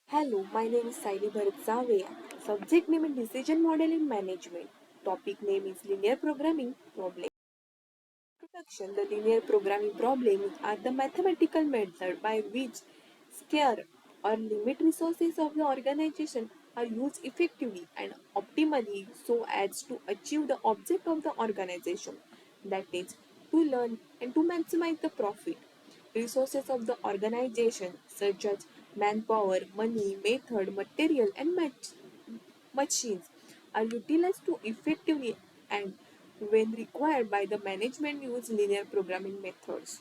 Hello, my name is Saili Bharat Zavea. Subject name is Decision Model in Management. Topic name is Linear Programming Problem. Introduction. The linear programming problems are the mathematical method by which scarce or limit resources of the organization are used effectively and optimally so as to achieve the object of the organization, that is, to learn and to maximize the profit. Resources of the organization, such as manpower, money, method, material, and machines, are utilized to effectively and when required by the management use linear programming methods.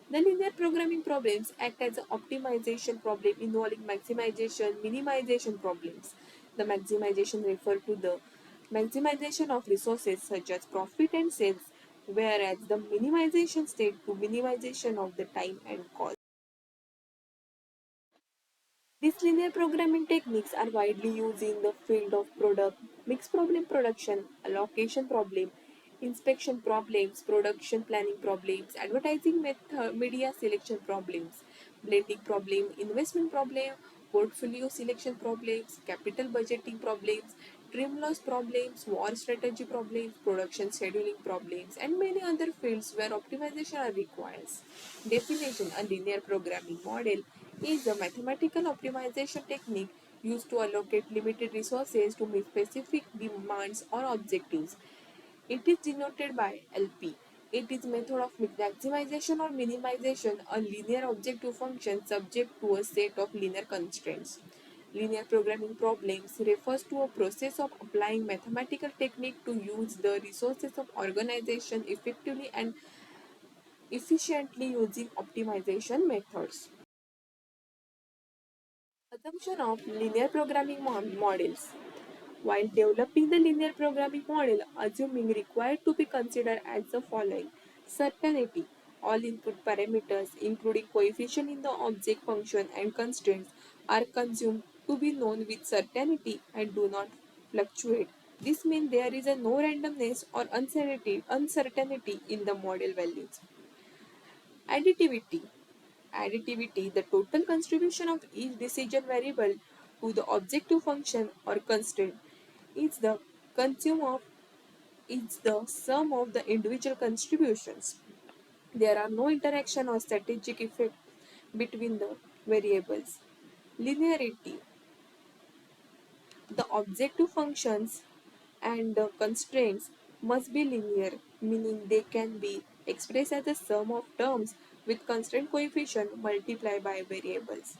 The linear programming problems act as an optimization problem involving maximization, minimization problems. The maximization refer to the maximization of resources such as profit and sales, whereas the minimization state to minimization of the time and cost. These linear programming techniques are widely used in the field of product, mixed problem production, allocation problem, inspection problems, production planning problems, advertising media selection problems, blending problem, investment problem, portfolio selection problems, capital budgeting problems, trim loss problems, war strategy problems, production scheduling problems, and many other fields where optimization are required. Definition: a linear programming model is a mathematical optimization technique used to allocate limited resources to meet specific demands or objectives. It is denoted by LP. It is method of maximization or minimization a linear objective function subject to a set of linear constraints. Linear programming problems refers to a process of applying mathematical technique to use the resources of organization effectively and efficiently using optimization methods. Assumption of linear programming models. While developing the linear programming model, assuming required to be considered as the following: certainty. All input parameters, including coefficient in the object function and constraints, are consumed to be known with certainty and do not fluctuate. This means there is a no randomness or uncertainty in the model values. Additivity. Additivity, the total contribution of each decision variable to the objective function or constraint, is the consume of is the sum of the individual contributions. There are no interaction or strategic effect between the variables. Linearity, the objective functions and the constraints must be linear, meaning they can be expressed as a sum of terms with constraint coefficient multiplied by variables.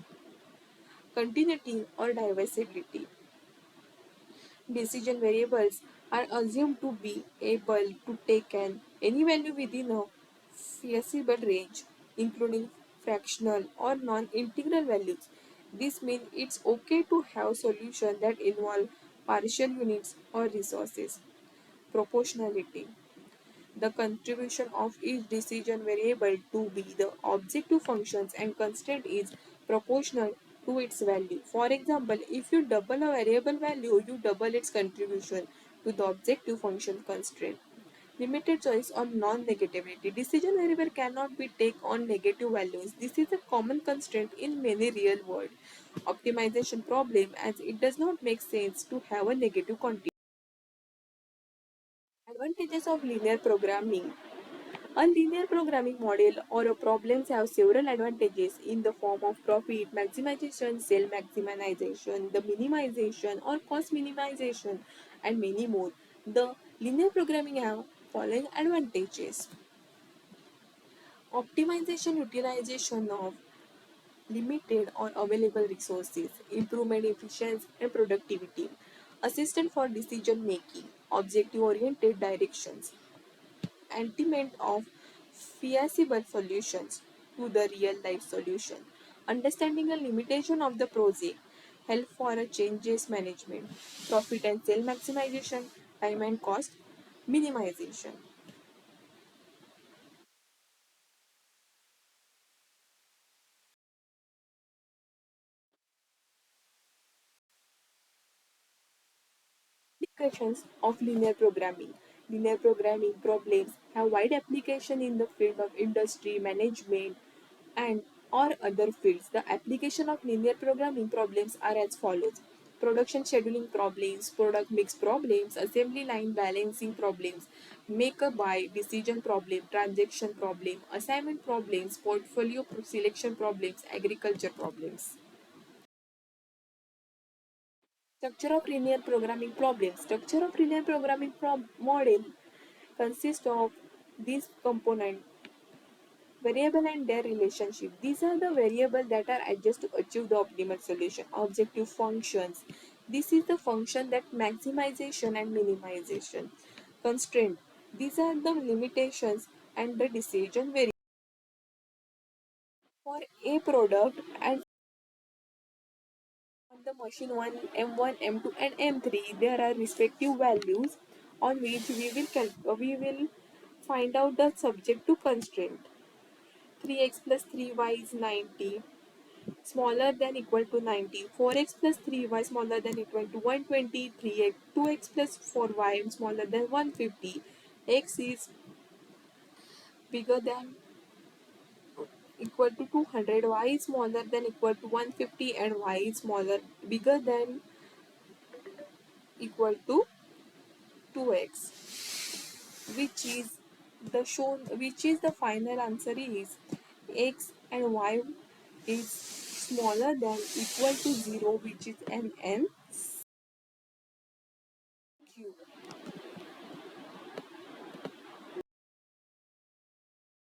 Continuity or divisibility. Decision variables are assumed to be able to take any value within a feasible range, including fractional or non-integral values. This means it's okay to have solutions that involve partial units or resources. Proportionality. The contribution of each decision variable to be the objective functions and constraint is proportional to its value. For example, if you double a variable value, you double its contribution to the objective function constraint. Limited choice or non-negativity. Decision variable cannot be take on negative values. This is a common constraint in many real world optimization problem as it does not make sense to have a negative quantity. Advantages of linear programming. A linear programming model or a problems have several advantages in the form of profit maximization, sale maximization, the minimization or cost minimization, and many more. The linear programming have following advantages: optimization utilization of limited or available resources, improvement efficiency and productivity, assistant for decision making, objective oriented directions, attainment of feasible solutions to the real life solution, understanding the limitation of the project, help for a changes management, profit and sale maximization, time and cost minimization. Applications of linear programming. Linear programming problems have wide application in the field of industry, management, and or other fields. The application of linear programming problems are as follows: production scheduling problems, product mix problems, assembly line balancing problems, make a buy decision problem, transaction problem, assignment problems, portfolio selection problems, agriculture problems. Structure of linear programming problems. Structure of linear programming model consists of these components: variable and their relationship. These are the variables that are adjusted to achieve the optimal solution. Objective functions. This is the function that maximization and minimization. Constraint. These are the limitations and the decision variables. For a product and on the machine 1, M1, M2 and M3, there are respective values on which we will find out the subject to constraint. 3x plus 3y is 90, smaller than equal to 90. 4x plus 3y smaller than equal to 120. 3x 2x plus 4y smaller than 150. X is bigger than equal to 200. Y is smaller than equal to 150 and y is smaller bigger than equal to 2x, which is the final answer is x and y is smaller than equal to 0, which is an n.